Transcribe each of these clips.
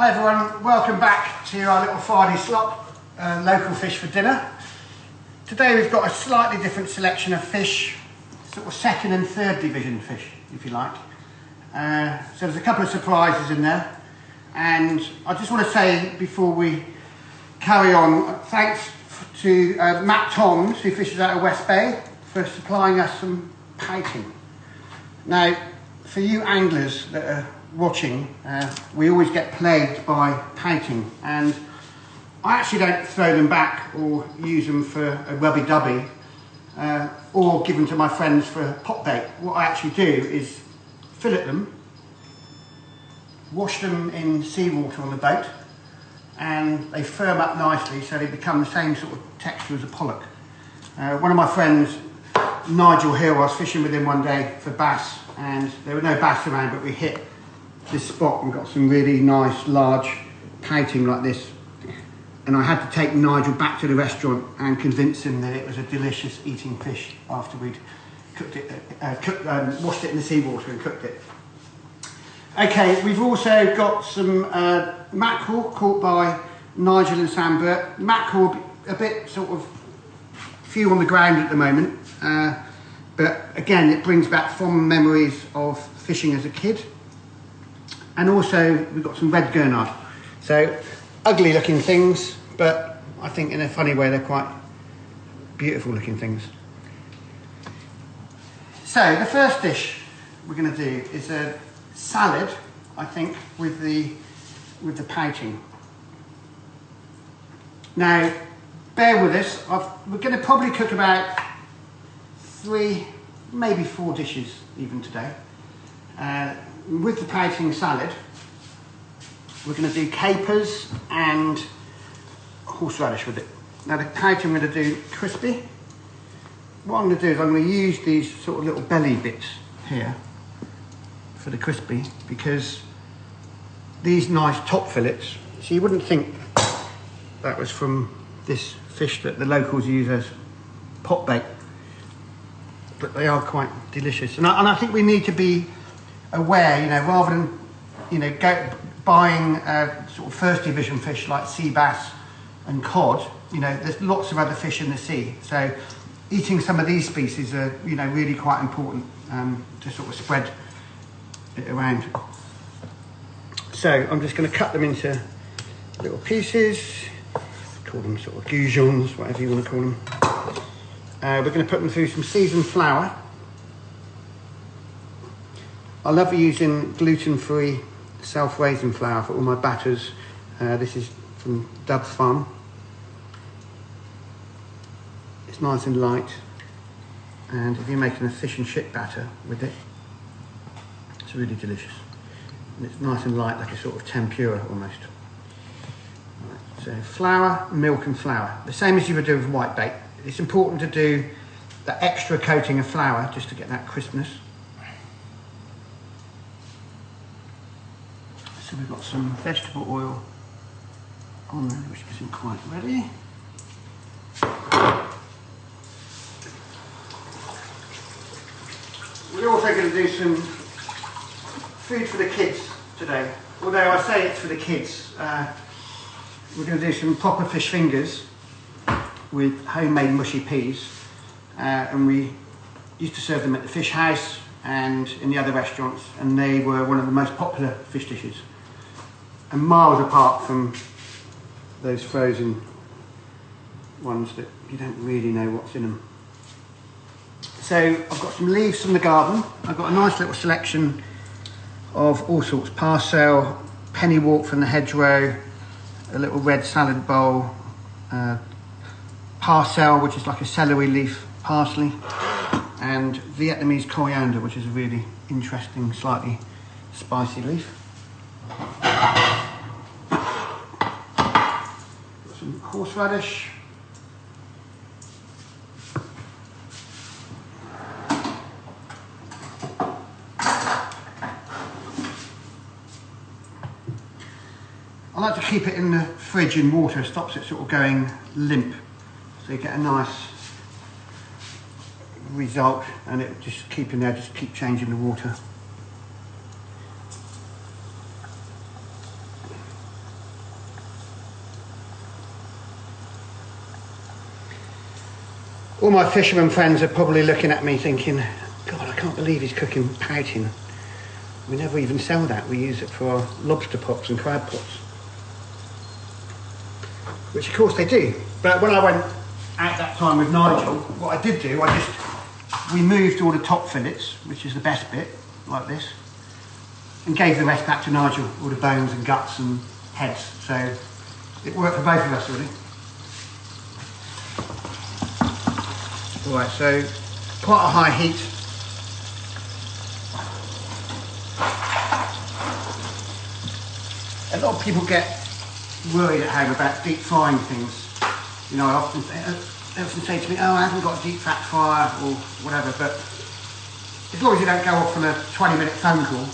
Hi everyone, welcome back to our little Friday slot, local fish for dinner. Today we've got a slightly different selection of fish, sort of second and third division fish, if you like. So there's a couple of surprises in there. And I just want to say, before we carry on, thanks to Matt Toms, who fishes out of West Bay, for supplying us some pouting. Now, for you anglers that are watching, we always get plagued by pouting, and I actually don't throw them back or use them for a rubby-dubby or give them to my friends for pot bait. What I actually do is fillet them, wash them in seawater on the boat, and they firm up nicely so they become the same sort of texture as a pollock. One of my friends, Nigel Hill, I was fishing with him one day for bass, and there were no bass around, but we hit this spot and got some really nice large pouting like this, and I had to take Nigel back to the restaurant and convince him that it was a delicious eating fish after we'd cooked it, washed it in the seawater and cooked it. Okay, we've also got some mackerel caught by Nigel and Sam Burt. Mackerel a bit sort of few on the ground at the moment, but again it brings back fond memories of fishing as a kid. And also we've got some red gurnard. So ugly looking things, but I think in a funny way they're quite beautiful looking things. So the first dish we're going to do is a salad, I think, with the pouting. Now bear with us, we're going to probably cook about 3, maybe 4 dishes even today. With the pouting salad, we're going to do capers and horseradish with it. Now the pouting I'm going to do crispy. What I'm going to do is I'm going to use these sort of little belly bits here for the crispy, because these nice top fillets, so you wouldn't think that was from this fish that the locals use as pot bait, but they are quite delicious. And I think we need to be aware, rather than buying sort of first division fish like sea bass and cod, there's lots of other fish in the sea, so eating some of these species are really quite important to sort of spread it around. So I'm just going to cut them into little pieces, call them sort of goujons, whatever you want to call them. We're going to put them through some seasoned flour. I love using gluten-free self-raising flour for all my batters. This is from Dub's Farm. It's nice and light, and if you're making a fish and chip batter with it, it's really delicious. And it's nice and light, like a sort of tempura almost. Right, so flour, milk and flour. The same as you would do with white bait. It's important to do that extra coating of flour just to get that crispness. So we've got some vegetable oil on there, which isn't quite ready. We're also going to do some food for the kids today. Although I say it's for the kids, we're going to do some proper fish fingers with homemade mushy peas, and we used to serve them at the fish house and in the other restaurants, and they were one of the most popular fish dishes, and miles apart from those frozen ones that you don't really know what's in them. So I've got some leaves from the garden. I've got a nice little selection of all sorts: parsley, pennywort from the hedgerow, a little red salad bowl, parsley, which is like a celery leaf parsley, and Vietnamese coriander, which is a really interesting, slightly spicy leaf. Got some horseradish. I like to keep it in the fridge in water, it stops it sort of going limp, so you get a nice result, and it just keep in there, just keep changing the water. All my fisherman friends are probably looking at me thinking, God, I can't believe he's cooking pouting. We never even sell that. We use it for our lobster pots and crab pots. Which of course they do. But when I went out that time with Nigel, what I did do, I just removed all the top fillets, which is the best bit, like this, and gave the rest back to Nigel, all the bones and guts and heads. So it worked for both of us, really. Alright, so quite a high heat. A lot of people get worried at home about deep frying things. You know, they often say to me, oh, I haven't got a deep fat fryer or whatever, but as long as you don't go off on a 20-minute phone call,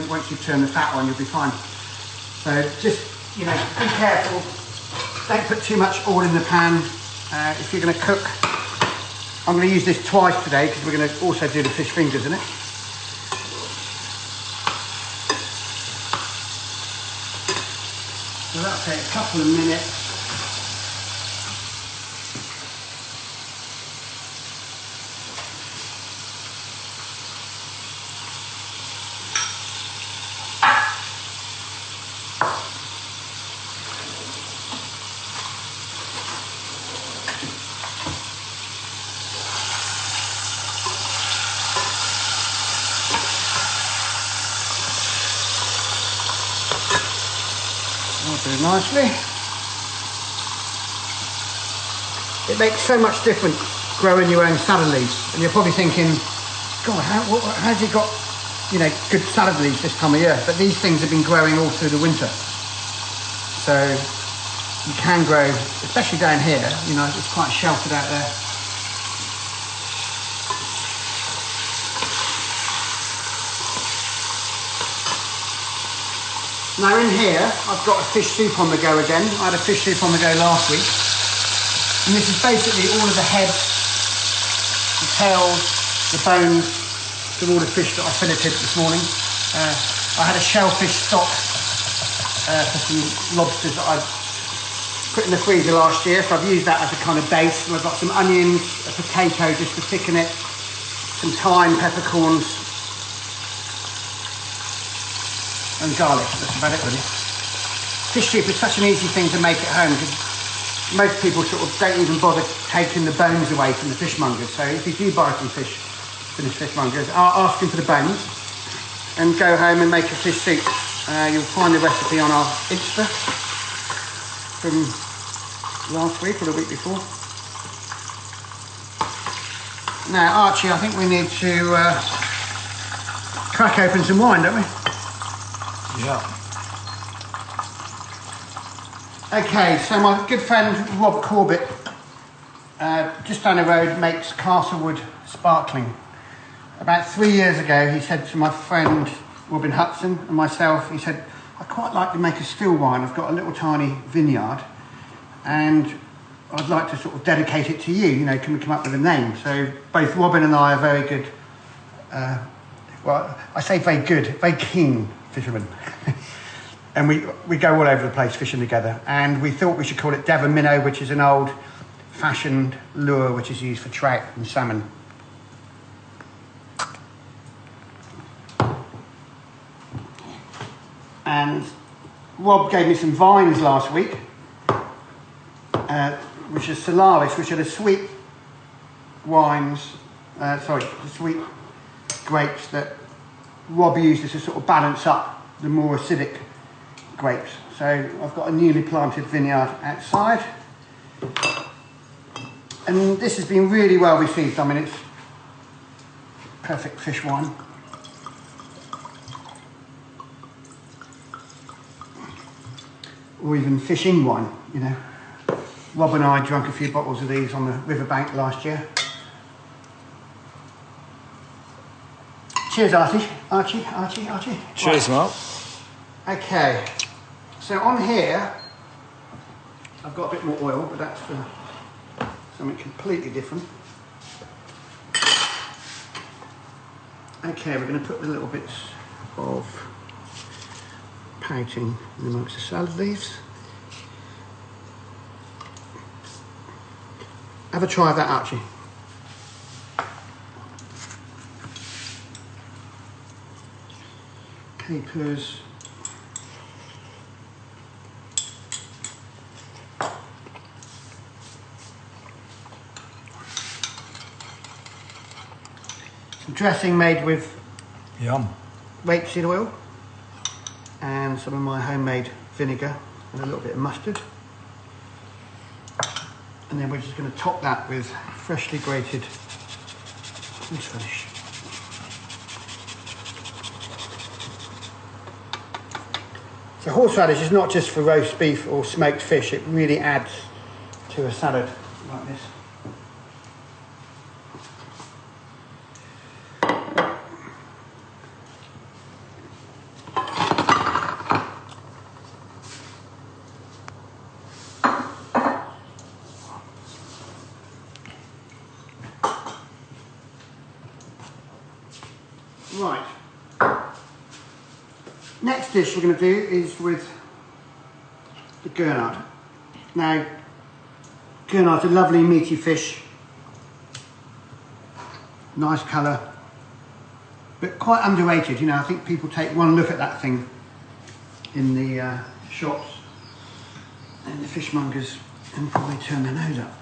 once you turn the fat on, you'll be fine. So just, you know, be careful. Don't put too much oil in the pan. If you're going to cook, I'm going to use this twice today because we're going to also do the fish fingers in it. So that'll take a couple of minutes. Very nicely. It makes so much difference growing your own salad leaves, and you're probably thinking, God, how's he got, you know, good salad leaves this time of year? But these things have been growing all through the winter, so you can grow, especially down here. You know, it's quite sheltered out there. Now in here, I've got a fish soup on the go again. I had a fish soup on the go last week. And this is basically all of the heads, the tails, the bones of all the fish that I filleted this morning. I had a shellfish stock for some lobsters that I put in the freezer last year, so I've used that as a kind of base. And I've got some onions, a potato just to thicken it, some thyme, peppercorns, and garlic. That's about it, really. Fish soup is such an easy thing to make at home because most people sort of don't even bother taking the bones away from the fishmongers. So if you do buy some fish from the fishmongers, ask them for the bones and go home and make a fish soup. You'll find the recipe on our Insta from last week or the week before. Now, Archie, I think we need to crack open some wine, don't we? Yeah. Okay, so my good friend Rob Corbett, just down the road, makes Castlewood Sparkling. About 3 years ago, he said to my friend Robin Hudson and myself, he said, I'd quite like to make a still wine. I've got a little tiny vineyard and I'd like to sort of dedicate it to you. You know, can we come up with a name? So both Robin and I are very good, well, I say very good, very keen fishermen. And we go all over the place fishing together. And we thought we should call it Devon Minnow, which is an old-fashioned lure which is used for trout and salmon. And Rob gave me some vines last week, which is Solaris, which are the sweet wines, the sweet grapes that Rob uses to sort of balance up the more acidic grapes. So I've got a newly planted vineyard outside, and this has been really well received. I mean, it's perfect fish wine. Or even fishing wine, you know. Rob and I drank a few bottles of these on the riverbank last year. Cheers, Archie. Archie. Cheers, Mark. Okay, so on here, I've got a bit more oil, but that's for something completely different. Okay, we're going to put the little bits of pouting in amongst the salad leaves. Have a try of that, Archie. capers, some dressing made with Yum. rapeseed oil and some of my homemade vinegar and a little bit of mustard. And then we're just going to top that with freshly grated horseradish. So horseradish is not just for roast beef or smoked fish, it really adds to a salad like this. Right. Next dish we're going to do is with the gurnard. Now, gurnard's a lovely meaty fish, nice colour, but quite underrated. You know, I think people take one look at that thing in the shops and the fishmongers and probably turn their nose up.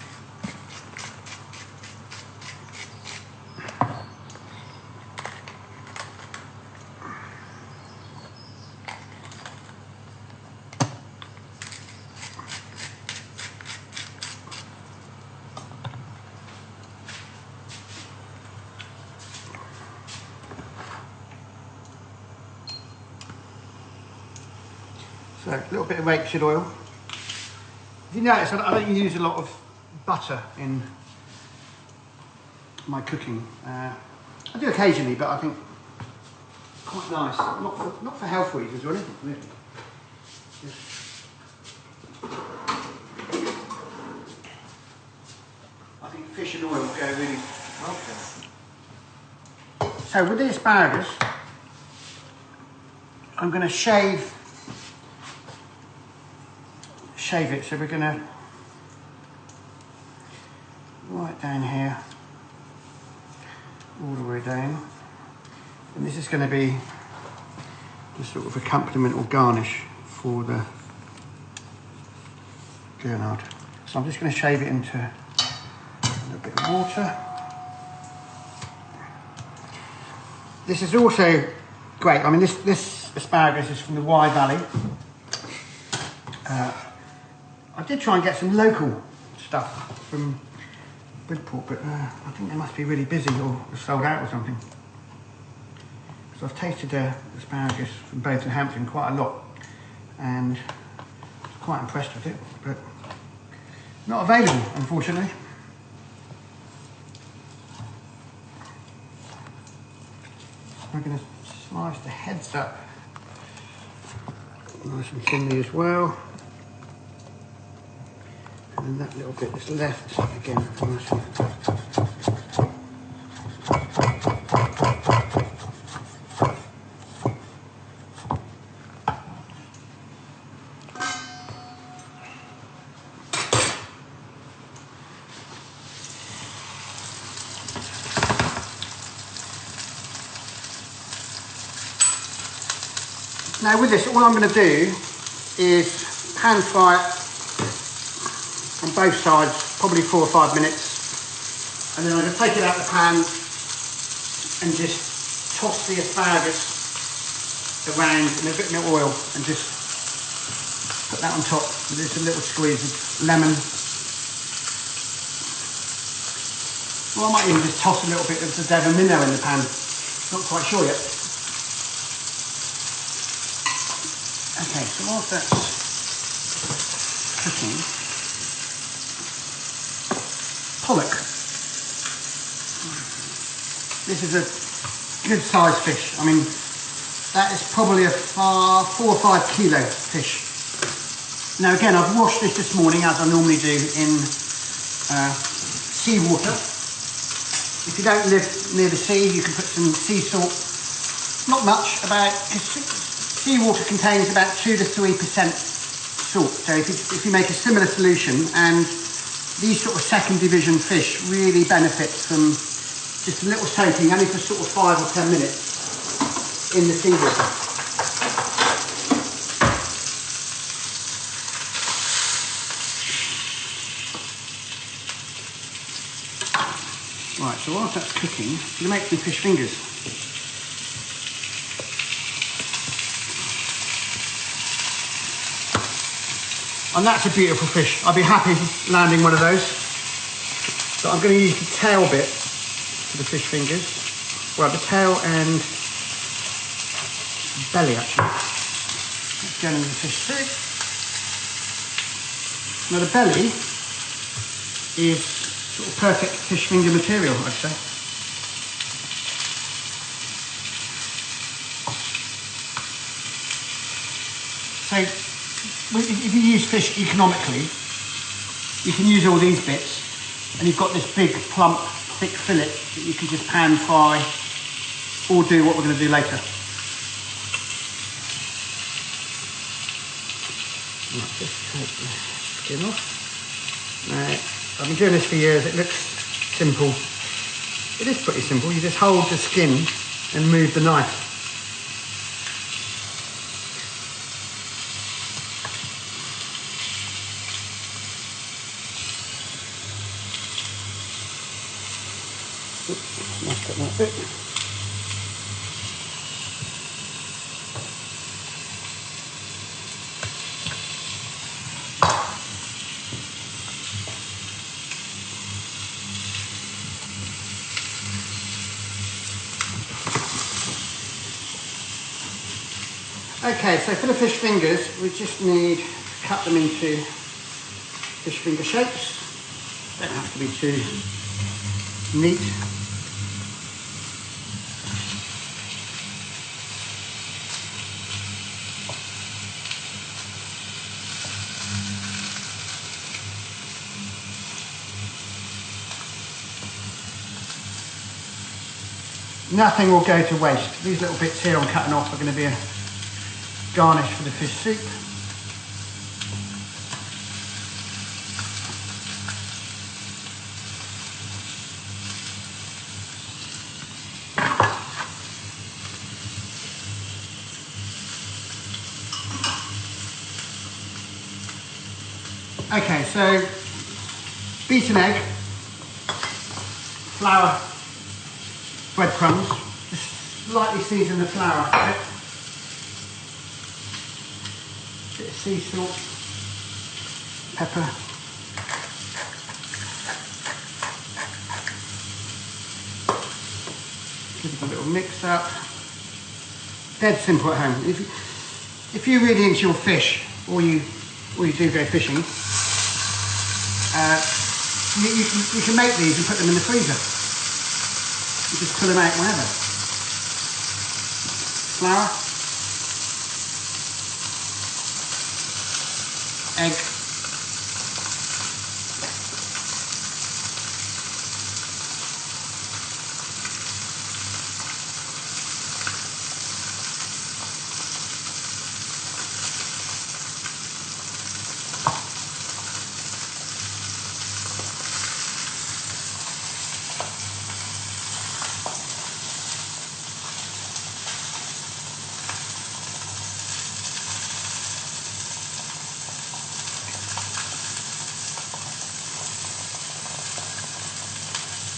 So a little bit of rapeseed oil. If you notice, I don't use a lot of butter in my cooking. I do occasionally, but I think quite nice. Not for health reasons or anything, really. Just I think fish and oil go really well together. So with the asparagus, I'm going to shave it, so we're going to right down here, all the way down, and this is going to be the sort of accompaniment or garnish for the gurnard. So I'm just going to shave it into a little bit of water. This is also great. I mean, this asparagus is from the Wye Valley. I did try and get some local stuff from Bridport, but I think they must be really busy or sold out or something. So I've tasted asparagus from Both and Hampton quite a lot and quite impressed with it, but not available, unfortunately. We're going to slice the heads up nice and thinly as well. And that little bit that's left, again, nice and now with this, all I'm going to do is pan fry it on both sides, probably 4 or 5 minutes, and then I'm going to take it out of the pan and just toss the asparagus around in a bit more oil and just put that on top with just a little squeeze of lemon. Well, I might even just toss a little bit of the Devon minnow in the pan, not quite sure yet. Okay, so whilst that's cooking, pollock. This is a good sized fish. I mean, that is probably a 4 or 5 kilo fish. Now again, I've washed this morning as I normally do in seawater. If you don't live near the sea, you can put some sea salt. Not much, seawater contains about 2 to 3% salt. So if you make a similar solution, and these sort of second division fish really benefit from just a little soaking, only for sort of 5 or 10 minutes in the seawater. Right, so whilst that's cooking, I'm going to make some fish fingers. And that's a beautiful fish. I'd be happy landing one of those. So I'm going to use the tail bit for the fish fingers. Well, the tail and belly actually. Let's go into the fish soup. Now the belly is sort of perfect fish finger material, I'd say. So if you use fish economically, you can use all these bits and you've got this big, plump, thick fillet that you can just pan fry or do what we're going to do later. Right, just take the skin off. Now, I've been doing this for years, it looks simple. It is pretty simple, you just hold the skin and move the knife. Messed up that bit. Okay, so for the fish fingers, we just need to cut them into fish finger shapes. Don't have to be too neat. Nothing will go to waste. These little bits here I'm cutting off are going to be a garnish for the fish soup. Okay, so beaten egg, flour, breadcrumbs, just slightly season the flour a bit of sea salt, pepper, give it a little mix up. Dead simple at home. If you're really into your fish, or you do go fishing, you can make these and put them in the freezer. You just pull them out whenever. Flour, egg,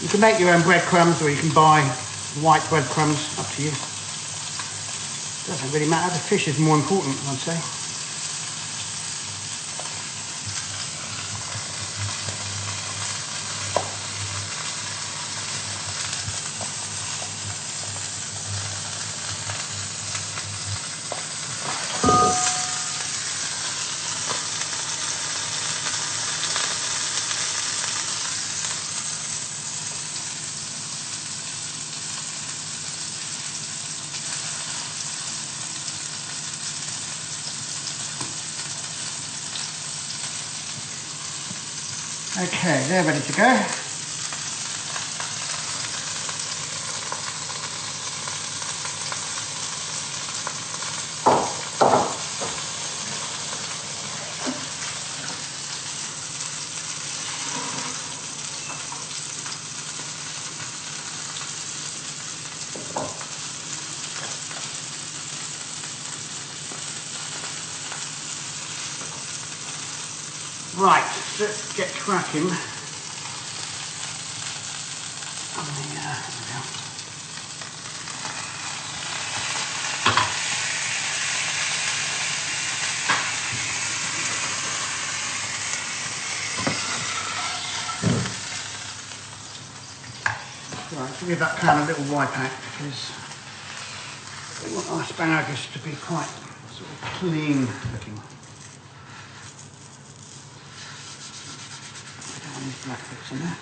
you can make your own breadcrumbs or you can buy white breadcrumbs, up to you. Doesn't really matter, the fish is more important, I'd say. Okay, they're ready to go. Right, let's get cracking. I've Right, so give that pan a little wipe out because we want our asparagus to be quite sort of clean looking. We don't want these black bits in there.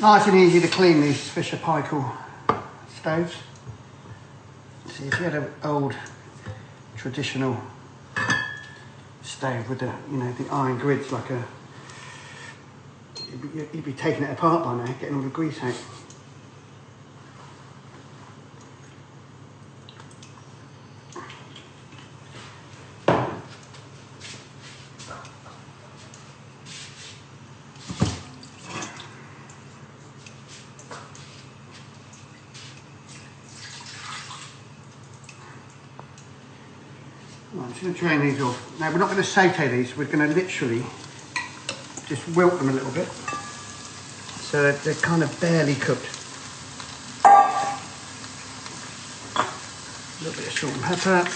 Nice and easy to clean these Fisher Paykel stoves. See, if you had an old traditional stove with the, the iron grids, like you'd be taking it apart by now, getting all the grease out. Right, I'm just going to drain these off. Now we're not going to saute these, we're going to literally just wilt them a little bit so that they're kind of barely cooked. A little bit of salt and pepper.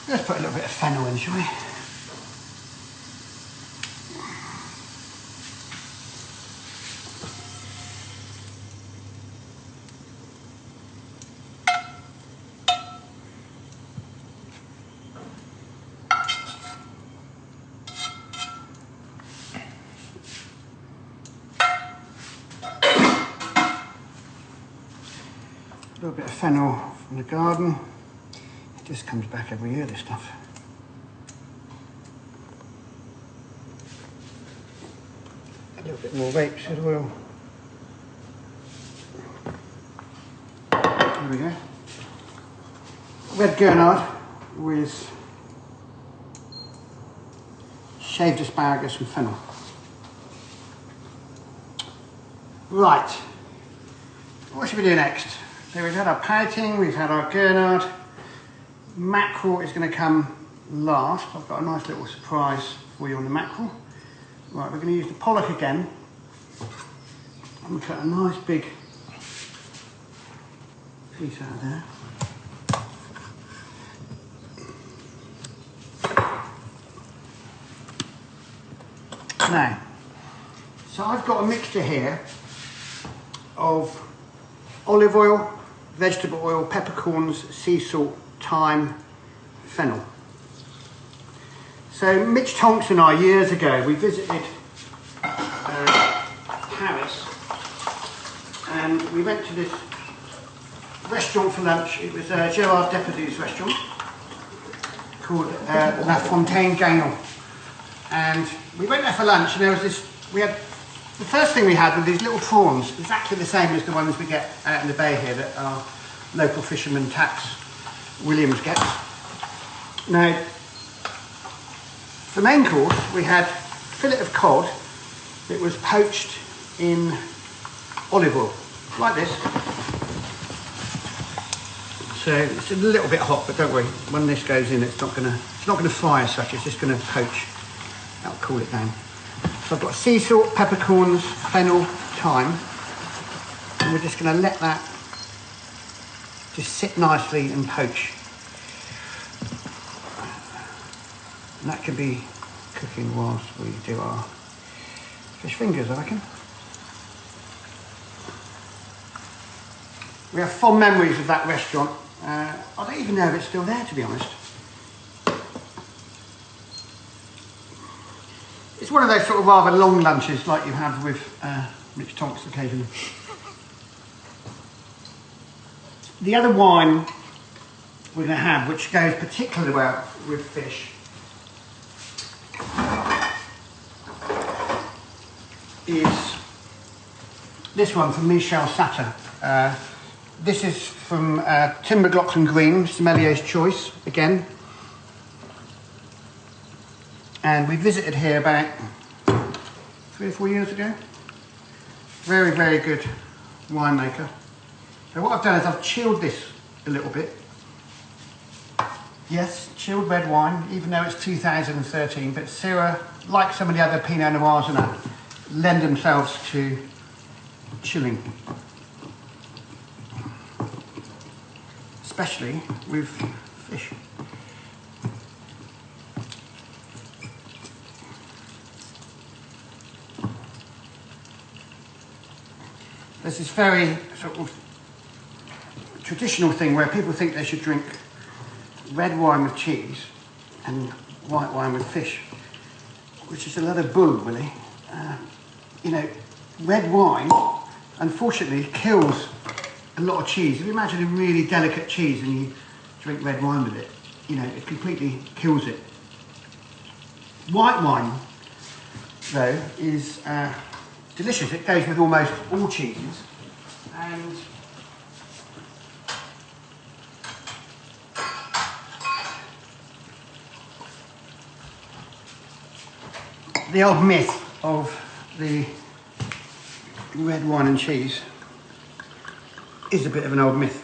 Let's put a little bit of fennel in, shall we? A little bit of fennel from the garden. It just comes back every year, this stuff. A little bit more rapeseed oil. There we go. Red Gurnard with shaved asparagus and fennel. Right, what should we do next? So we've had our pouting, we've had our Gurnard. Mackerel is going to come last. I've got a nice little surprise for you on the mackerel. Right, we're going to use the pollock again. I'm going to cut a nice big piece out of there. Now, so I've got a mixture here of olive oil, vegetable oil, peppercorns, sea salt, thyme, fennel. So Mitch Tonks and I, years ago, we visited Paris and we went to this restaurant for lunch. It was Gerard Depardieu's restaurant called La Fontaine Gagnant. And we went there for lunch and there was this, the first thing we had were these little prawns, exactly the same as the ones we get out in the bay here that our local fisherman Tax Williams gets. Now, for the main course, we had fillet of cod that was poached in olive oil, like this. So it's a little bit hot, but don't worry, when this goes in, it's not gonna fry as such, it's just gonna poach. That'll cool it down. So I've got sea salt, peppercorns, fennel, thyme, and we're just gonna let that just sit nicely and poach. And that can be cooking whilst we do our fish fingers, I reckon. We have fond memories of that restaurant. I don't even know if it's still there, to be honest. It's one of those sort of rather long lunches like you have with Rich Tonks occasionally. The other wine we're going to have, which goes particularly well with fish, is this one from Michel Satter. This is from Tim McLaughlin Green, Sommelier's Choice, again. And we visited here about 3 or 4 years ago. Very, very good winemaker. So what I've done is I've chilled this a little bit. Yes, chilled red wine, even though it's 2013, but Syrah, like some of the other Pinot Noirs and that, lend themselves to chilling. Especially with fish. There's this very sort of traditional thing where people think they should drink red wine with cheese and white wine with fish, which is a lot of bull, really. You know, red wine, unfortunately, kills a lot of cheese. If you imagine a really delicate cheese and you drink red wine with it, you know, it completely kills it. White wine, though, is delicious. It goes with almost all cheeses, and the old myth of the red wine and cheese is a bit of an old myth.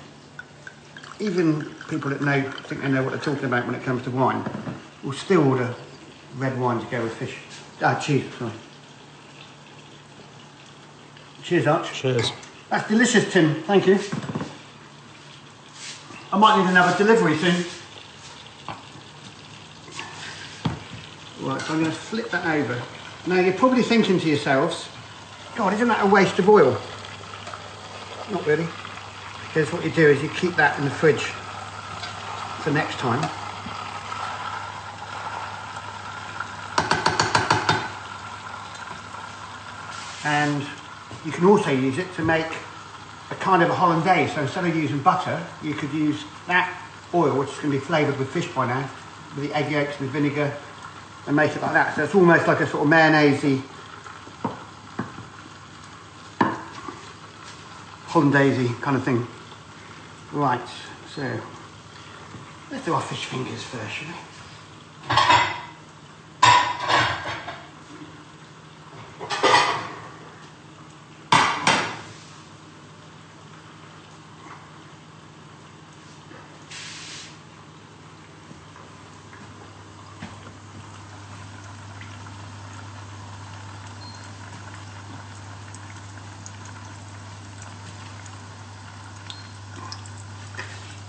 Even people that think they know what they're talking about when it comes to wine will still order red wine to go with fish. Cheese, sorry. Cheers, Arch. Cheers. That's delicious, Tim. Thank you. I might need another delivery soon. Right, so I'm going to flip that over. Now, you're probably thinking to yourselves, God, isn't that a waste of oil? Not really. Because what you do is you keep that in the fridge for next time. And you can also use it to make a kind of a hollandaise. So instead of using butter, you could use that oil, which is going to be flavoured with fish by now, with the egg yolks and the vinegar, and make it like that. So it's almost like a sort of mayonnaise-y, hollandaise-y kind of thing. Right, so let's do our fish fingers first, shall we?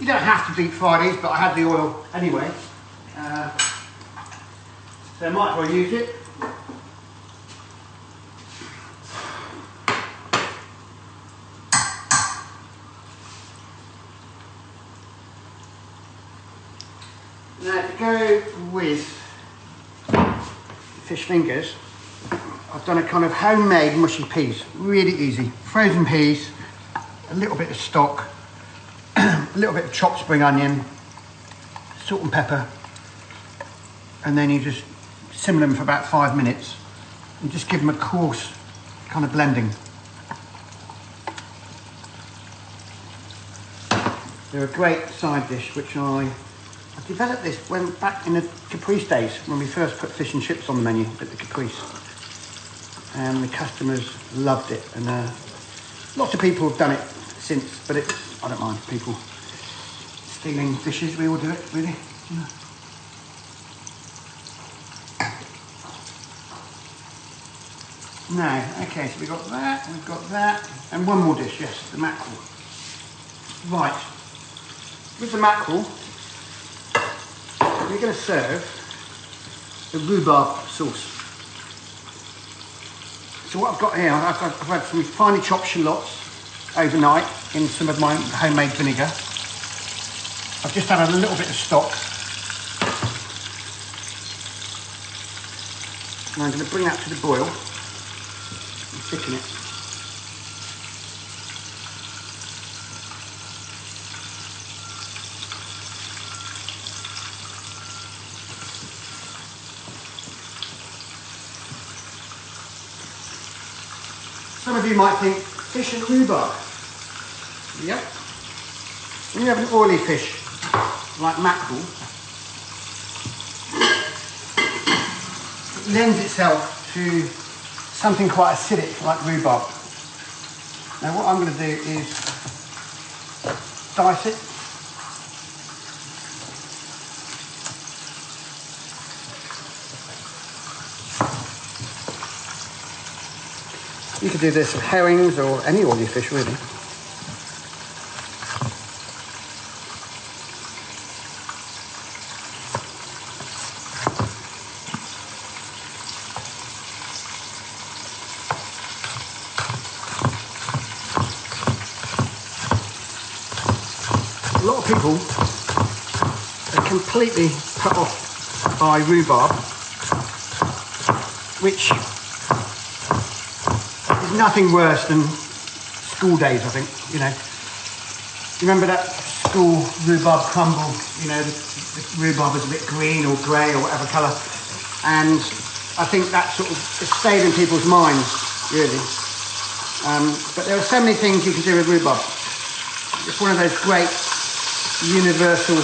You don't have to deep fry these, but I had the oil anyway. So I might as well use it. Now to go with fish fingers, I've done a kind of homemade mushy peas. Really easy. Frozen peas, a little bit of stock, a little bit of chopped spring onion, salt and pepper, and then you just simmer them for about 5 minutes and just give them a coarse kind of blending. They're a great side dish, which I developed this when back in the Caprice days when we first put fish and chips on the menu at the Caprice, and the customers loved it, and lots of people have done it since, but I don't mind people stealing dishes. We all do it, really. Yeah. Now, okay, so we've got that, and one more dish, yes, the mackerel. Right, with the mackerel, we're going to serve the rhubarb sauce. So what I've got here, I've had some finely chopped shallots overnight in some of my homemade vinegar. I've just had a little bit of stock. And I'm going to bring that to the boil and thicken it. Some of you might think fish and rhubarb. Yep. When you have an oily fish like mackerel, it lends itself to something quite acidic like rhubarb. Now what I'm going to do is dice it. You could do this with herrings or any oily fish really. A lot of people are completely put off by rhubarb, which is nothing worse than school days, I think, you know. Remember that school rhubarb crumble, you know, the rhubarb is a bit green or grey or whatever colour, and I think that sort of stayed in people's minds, really. But there are so many things you can do with rhubarb. It's one of those great universal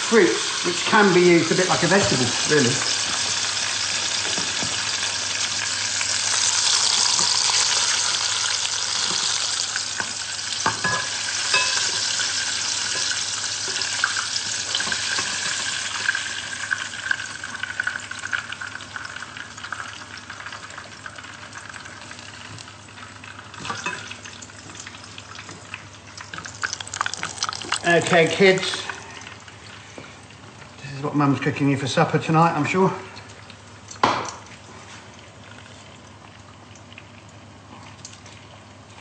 fruits which can be used a bit like a vegetable, really. Okay, kids, this is what Mum's cooking you for supper tonight, I'm sure.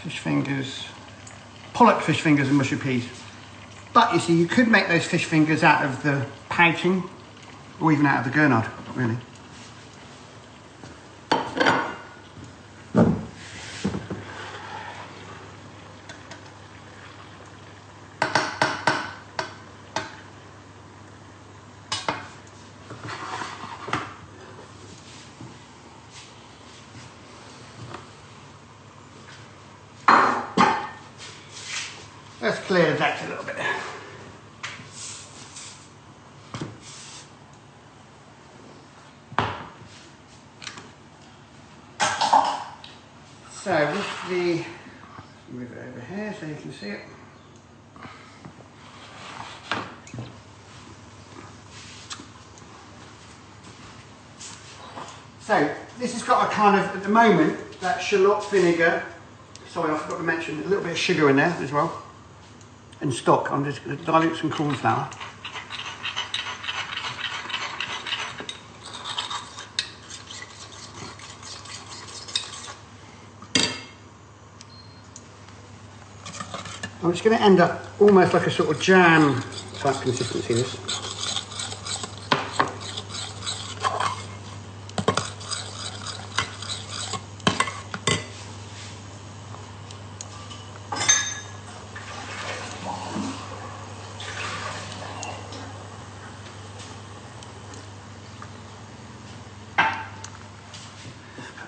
Fish fingers, pollock fish fingers and mushy peas. But you see, you could make those fish fingers out of the pouting or even out of the gurnard, really. Let's clear the deck a little bit. So with the, move it over here so you can see it. So this has got a kind of, at the moment, that shallot vinegar. Sorry, I forgot to mention a little bit of sugar in there as well. And stock. I'm just going to dilute some corn flour. I'm just going to end up almost like a sort of jam type consistency this.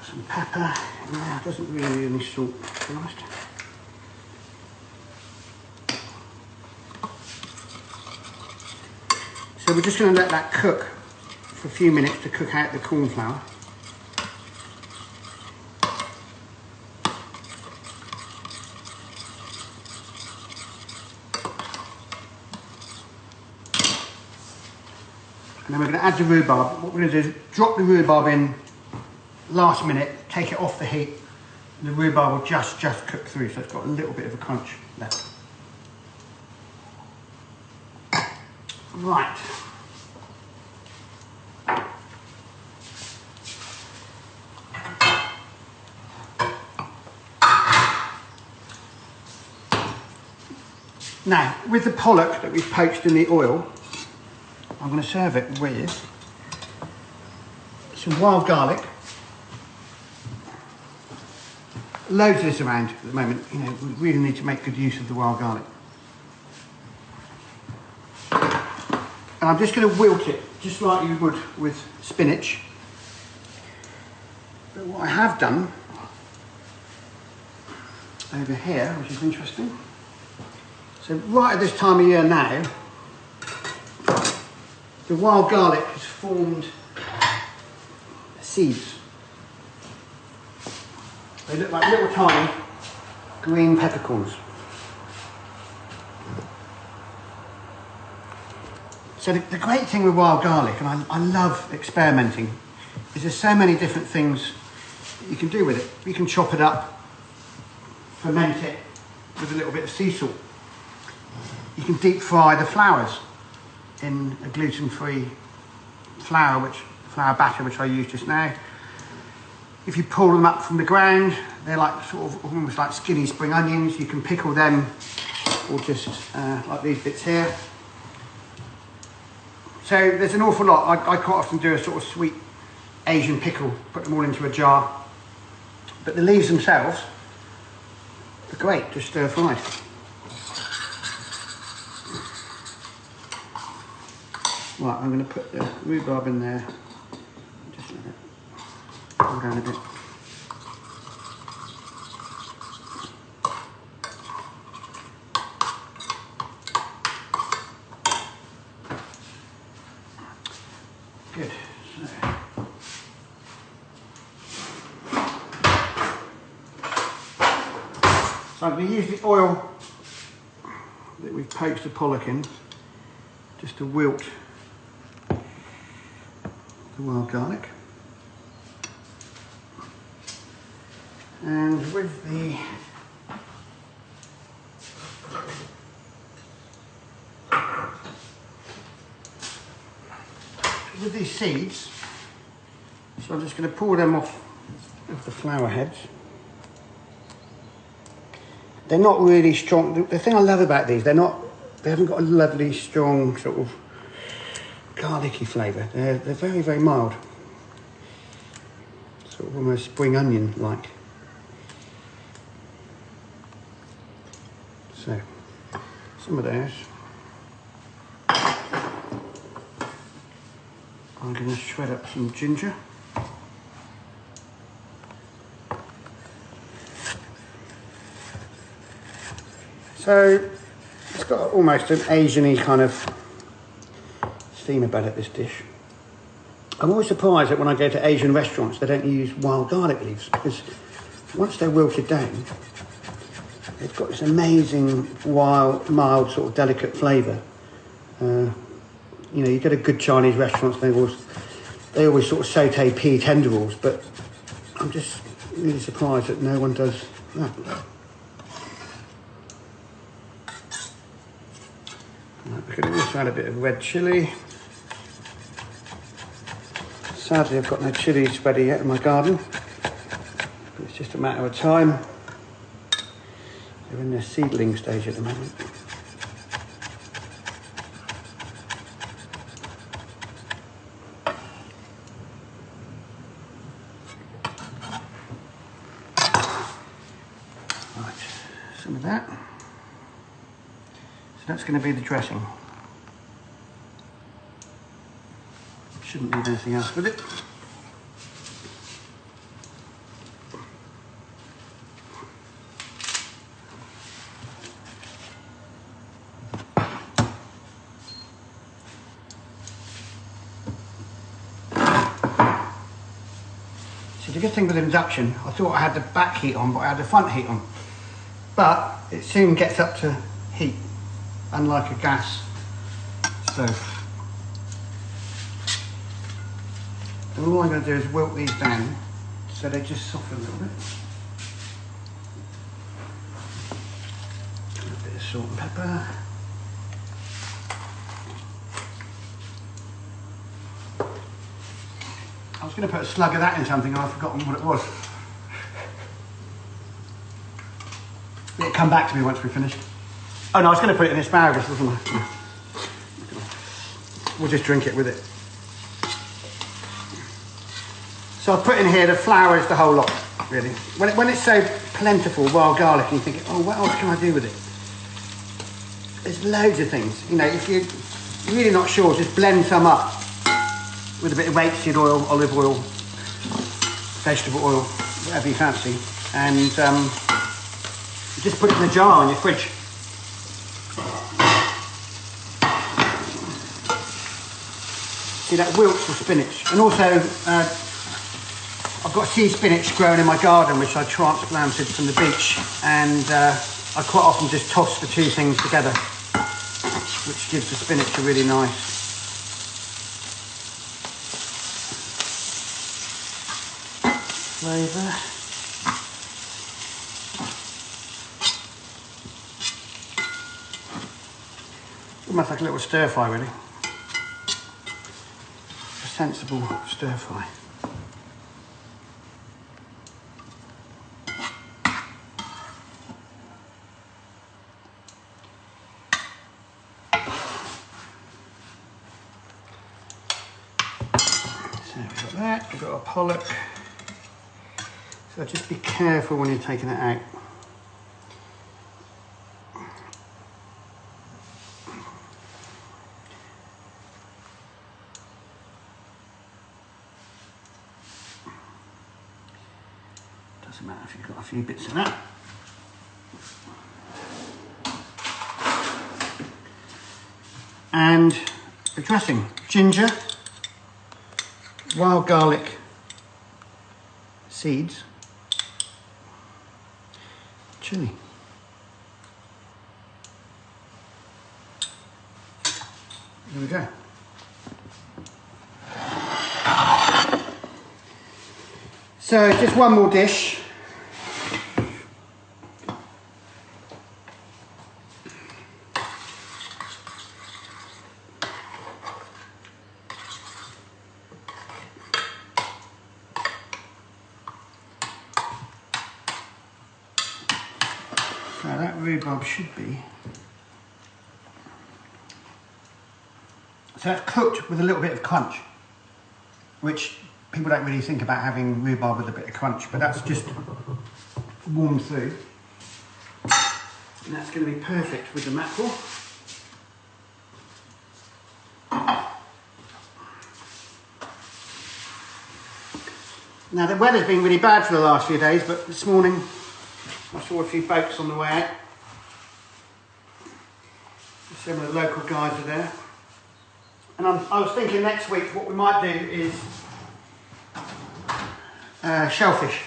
Some pepper, yeah, it doesn't really need any salt, to be honest. So we're just going to let that cook for a few minutes to cook out the corn flour. And then we're going to add the rhubarb. What we're going to do is drop the rhubarb in last minute, take it off the heat, and the rhubarb will just cook through, so it's got a little bit of a crunch left. Right. Now, with the pollock that we've poached in the oil, I'm going to serve it with some wild garlic. Loads of this around at the moment. You know, we really need to make good use of the wild garlic. And I'm just going to wilt it, just like you would with spinach. But what I have done over here, which is interesting. So right at this time of year now, the wild garlic has formed seeds. They look like little tiny green peppercorns. So the great thing with wild garlic, and I love experimenting, is there's so many different things you can do with it. You can chop it up, ferment it with a little bit of sea salt. You can deep fry the flowers in a gluten-free flour batter, which I used just now. If you pull them up from the ground, they're like sort of almost like skinny spring onions. You can pickle them, or just like these bits here. So there's an awful lot. I quite often do a sort of sweet Asian pickle, put them all into a jar. But the leaves themselves are great, just stir fried. Right, I'm going to put the rhubarb in there. Just let it cool down a bit. Good. So I'm going to use the oil that we've poached the pollock in just to wilt the wild garlic. And with these seeds, so I'm just going to pull them off of the flower heads. They're not really strong. The thing I love about these, they haven't got a lovely strong sort of garlicky flavour. They're very, very mild. Sort of almost spring onion like. So, some of those. I'm going to shred up some ginger. So, it's got almost an Asian-y kind of theme about it, this dish. I'm always surprised that when I go to Asian restaurants, they don't use wild garlic leaves, because once they're wilted down, they've got this amazing, wild, mild, sort of delicate flavour. You know, you get a good Chinese restaurants, they always sort of saute pea tendrils, but I'm just really surprised that no one does that. Right, we could also add a bit of red chilli. Sadly, I've got no chillies ready yet in my garden, but it's just a matter of time. They're in their seedling stage at the moment. Right, some of that. So that's going to be the dressing. Shouldn't need anything else with it. So the good thing with induction, I thought I had the back heat on, but I had the front heat on. But it soon gets up to heat, unlike a gas stove. And all I'm going to do is wilt these down so they just soften a little bit. A bit of salt and pepper. I was going to put a slug of that in something and I've forgotten what it was. It'll come back to me once we're finished. Oh no, I was going to put it in asparagus, wasn't I? We'll just drink it with it. So I'll put in here, the flour is the whole lot, really. When it's so plentiful, wild garlic, and you think, oh, what else can I do with it? There's loads of things. You know, if you're really not sure, just blend some up with a bit of rapeseed oil, olive oil, vegetable oil, whatever you fancy, and just put it in a jar in your fridge. See, that wilts the spinach. And also, I've got sea spinach growing in my garden, which I transplanted from the beach, and I quite often just toss the two things together, which gives the spinach a really nice flavour. Almost like a little stir fry, really. A sensible stir fry. So we've got that, we've got our pollock. So just be careful when you're taking it out. Doesn't matter if you've got a few bits of that. And the dressing, ginger, wild garlic seeds, chilli. There we go. So just one more dish. So that rhubarb should be. So it's cooked with a little bit of crunch, which people don't really think about having rhubarb with a bit of crunch, but that's just warmed through. And that's going to be perfect with the mackerel. Now the weather's been really bad for the last few days, but this morning I saw a few boats on the way out. Some of the local guys are there. And I was thinking next week what we might do is shellfish.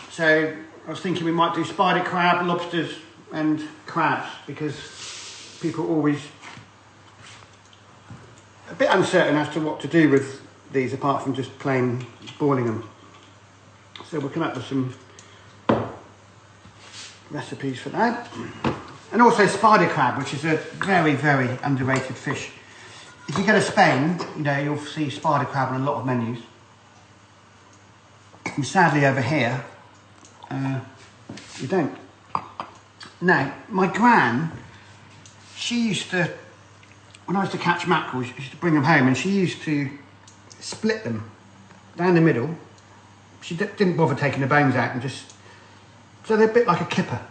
So I was thinking we might do spider crab, lobsters and crabs, because people are always a bit uncertain as to what to do with these apart from just plain boiling them. So we'll come up with some recipes for that. And also spider crab, which is a very, very underrated fish. If you go to Spain, you know, you'll see spider crab on a lot of menus. And sadly over here, you don't. Now, my gran, she used to, when I used to catch mackerel, she used to bring them home and she used to split them down the middle. She didn't bother taking the bones out and just, so they're a bit like a kipper,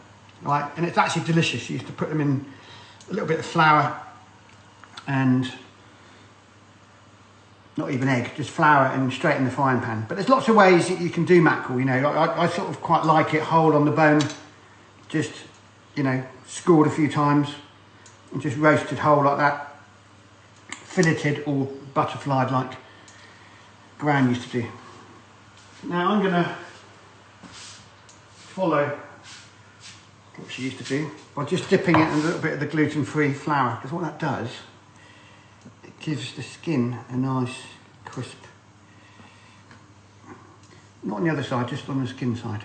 right? And it's actually delicious. She used to put them in a little bit of flour and not even egg, just flour and straight in the frying pan. But there's lots of ways that you can do mackerel, you know. I sort of quite like it whole on the bone, just, you know, scored a few times and just roasted whole like that, filleted or butterflied like Gran used to do. Now I'm gonna follow what she used to do by just dipping it in a little bit of the gluten-free flour, because what that does, it gives the skin a nice crisp. Not on the other side, just on the skin side.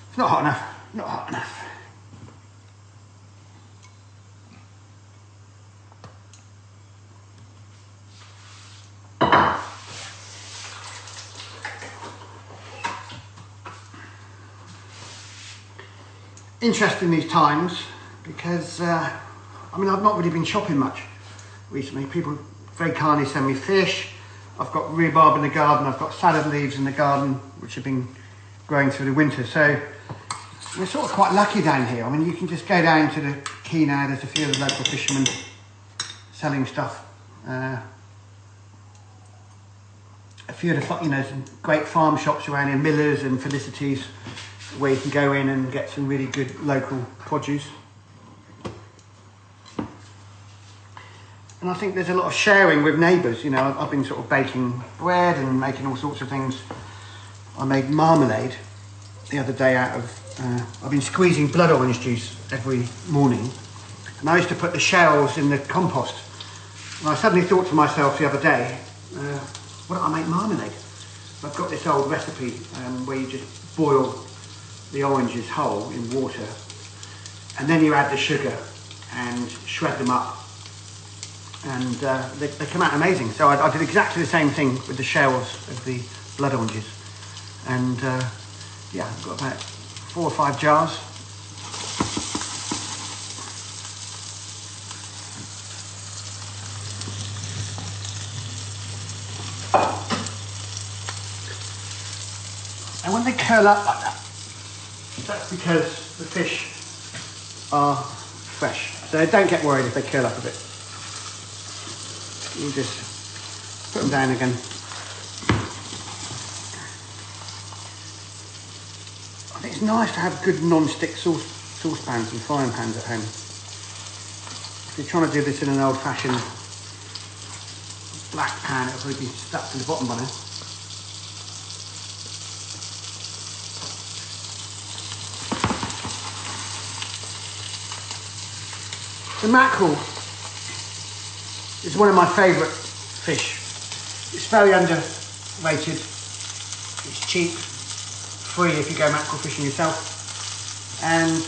It's not hot enough, not hot enough. interesting these times because, I mean, I've not really been shopping much recently. People very kindly send me fish. I've got rhubarb in the garden. I've got salad leaves in the garden, which have been growing through the winter. So we're sort of quite lucky down here. I mean, you can just go down to the quay now. There's a few of the local fishermen selling stuff. A few of the, you know, some great farm shops around here, Miller's and Felicity's, where you can go in and get some really good local produce. And I think there's a lot of sharing with neighbours. You know, I've been sort of baking bread and making all sorts of things. I made marmalade the other day out of, I've been squeezing blood orange juice every morning. And I used to put the shells in the compost. And I suddenly thought to myself the other day, why don't I make marmalade? I've got this old recipe where you just boil the oranges whole in water, and then you add the sugar and shred them up, and they come out amazing. So I did exactly the same thing with the shells of the blood oranges, and yeah, I've got about 4 or 5 jars. And when they curl up like that, that's because the fish are fresh. So don't get worried if they curl up a bit. You just put them down again. I think it's nice to have good non-stick saucepans and frying pans at home. If you're trying to do this in an old-fashioned black pan, it'll probably be stuck to the bottom by now. The mackerel is one of my favourite fish. It's very underrated. It's cheap, free if you go mackerel fishing yourself. And,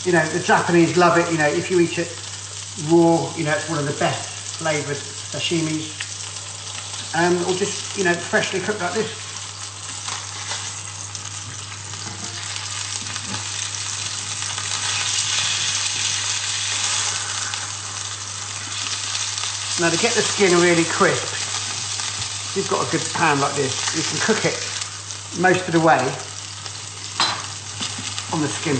you know, the Japanese love it. You know, if you eat it raw, you know, it's one of the best flavoured sashimis. Or just, you know, freshly cooked like this. Now to get the skin really crisp, if you've got a good pan like this, you can cook it most of the way on the skin.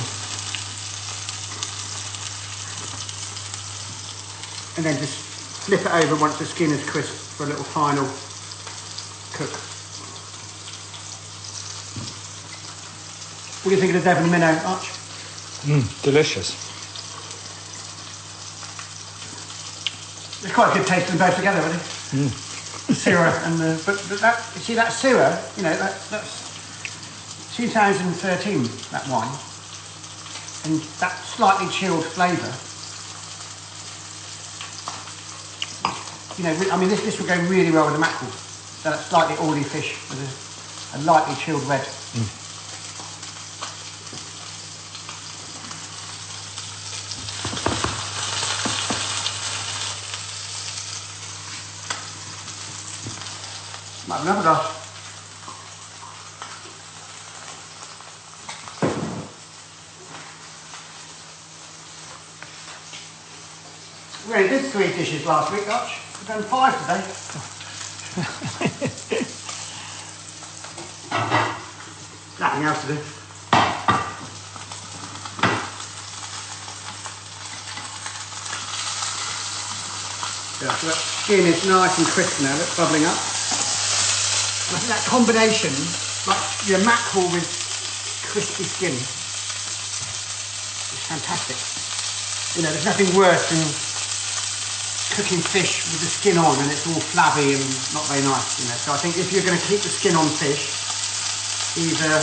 And then just flip it over once the skin is crisp for a little final cook. What do you think of the Devon minnow, Arch? Delicious. It's quite a good taste of them both together, really. The Syrah and the... But that, you see that Syrah, you know, that's 2013, that wine. And that slightly chilled flavour. You know, I mean, this would go really well with the mackerel. So that slightly oily fish with a lightly chilled red. Might have another glass. We only did 3 dishes last week, Dutch. We've done 5 today. Nothing else to do. Yeah, so that skin is nice and crisp now, it's bubbling up. I think that combination, like your mackerel with crispy skin, is fantastic. You know, there's nothing worse than cooking fish with the skin on and it's all flabby and not very nice, you know. So I think if you're going to keep the skin on fish, either,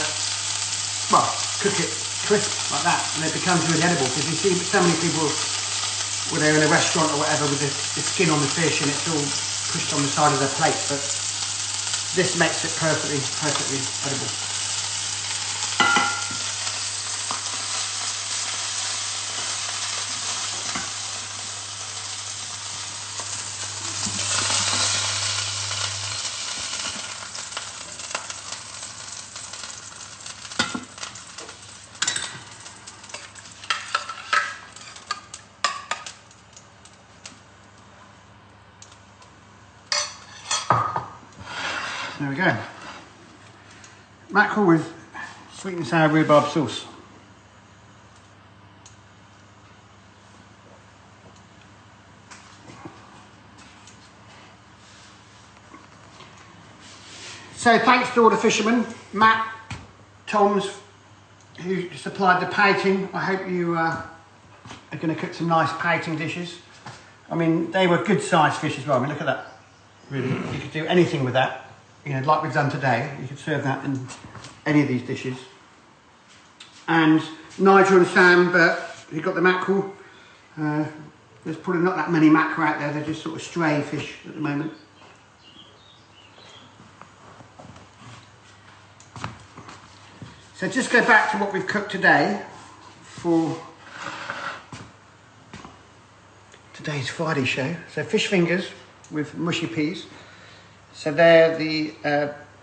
well, cook it crisp like that and it becomes really edible. Because you see so many people when they're in a restaurant or whatever with the skin on the fish and it's all pushed on the side of their plate. But this makes it perfectly edible. There we go. Mackerel with sweet and sour rhubarb sauce. So thanks to all the fishermen, Matt, Tom's, who supplied the pouting. I hope you are going to cook some nice pouting dishes. I mean, they were good sized fish as well. I mean, look at that. Really, you could do anything with that. You know, like we've done today. You could serve that in any of these dishes. And Nigel and Sam, who got the mackerel. There's probably not that many mackerel out there. They're just sort of stray fish at the moment. So just go back to what we've cooked today for today's Friday show. So fish fingers with mushy peas. So they're the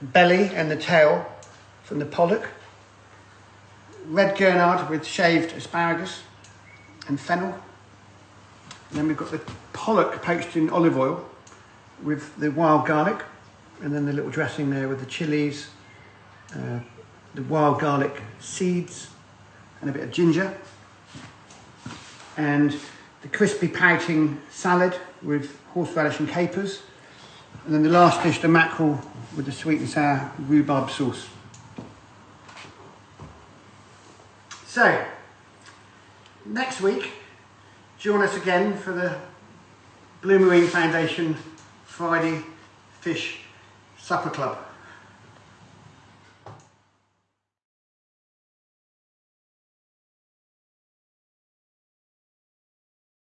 belly and the tail from the pollock. Red gurnard with shaved asparagus and fennel. And then we've got the pollock poached in olive oil with the wild garlic. And then the little dressing there with the chilies, the wild garlic seeds and a bit of ginger, and the crispy pouting salad with horseradish and capers, and then the last dish, the mackerel with the sweet and sour rhubarb sauce. So next week join us again for the Blue Marine Foundation Friday Fish Supper Club.